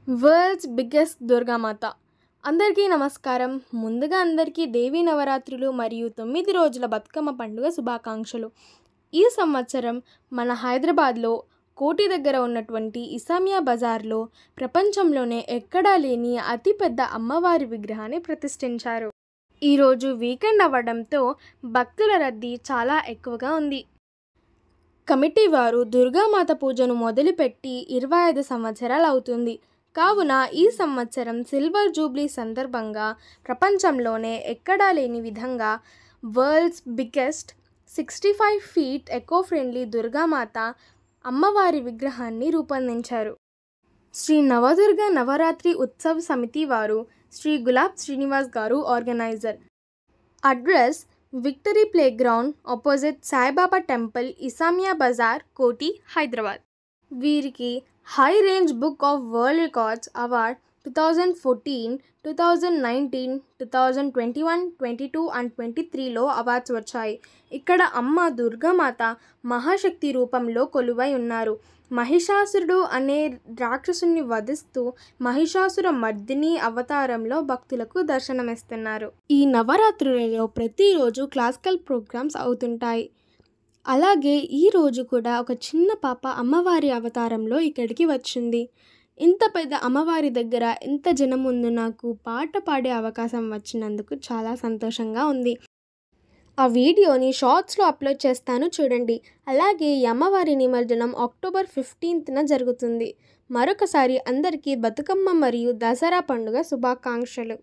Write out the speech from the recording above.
World's biggest Durgamata. అందరికీ నమస్కారం. ముందుగా అందరికీ దేవీ నవరాత్రులు మరియు 9 రోజుల బతుకమ్మ పండుగ శుభాకాంక్షలు. ఈ సంవత్సరం మన హైదరాబాద్లో కోటి దగ్గర ఉన్నటువంటి ఇసామియా బజార్లో ప్రపంచంలోనే ఎక్కడా లేని అతిపెద్ద అమ్మవారి విగ్రహాన్ని ప్రతిష్ఠించారు. ఈరోజు వీకెండ్ అవ్వడంతో భక్తుల రద్దీ చాలా ఎక్కువగా ఉంది. కమిటీ వారు దుర్గామాత పూజను మొదలుపెట్టి 25 సంవత్సరాలు అవుతుంది. కావున ఈ సంవత్సరం సిల్వర్ జూబ్లీ సందర్భంగా ప్రపంచంలోనే ఎక్కడా లేని విధంగా world's biggest 65 feet eco friendly Durgamata అమ్మవారి విగ్రహాన్ని రూపొందించారు. శ్రీ నవదుర్గ నవరాత్రి ఉత్సవ్ సమితి వారు శ్రీ గులాబ్ శ్రీనివాస్ గారు organiser. Address Victory playground opposite Saibaba temple, Esamia Bazar, Koti, Hyderabad. వీరికి high range book of world records award 2014, 2019, 2021, 22 and 23లో అవార్డ్స్ వచ్చాయి. ఇక్కడ అమ్మ దుర్గామాత మహాశక్తి రూపంలో కొలువై ఉన్నారు. మహిషాసురుడు అనే రాక్షసుని వధిస్తూ మహిషాసుర మర్దిని అవతారంలో భక్తులకు దర్శనమిస్తున్నారు. ఈ నవరాత్రులలో ప్రతిరోజు క్లాసికల్ ప్రోగ్రామ్స్ అవుతుంటాయి. అలాగే ఈరోజు కూడా ఒక చిన్న పాప అమ్మవారి అవతారంలో ఇక్కడికి వచ్చింది. ఇంత పెద్ద అమ్మవారి దగ్గర ఇంత జనం ముందు నాకు పాట పాడే అవకాశం వచ్చినందుకు చాలా సంతోషంగా ఉంది. ఆ వీడియోని షార్ట్స్లో అప్లోడ్ చేస్తాను, చూడండి. అలాగే ఈ అమ్మవారి నిమజ్జనం అక్టోబర్ 15న జరుగుతుంది. మరొకసారి అందరికీ బతుకమ్మ మరియు దసరా పండుగ శుభాకాంక్షలు.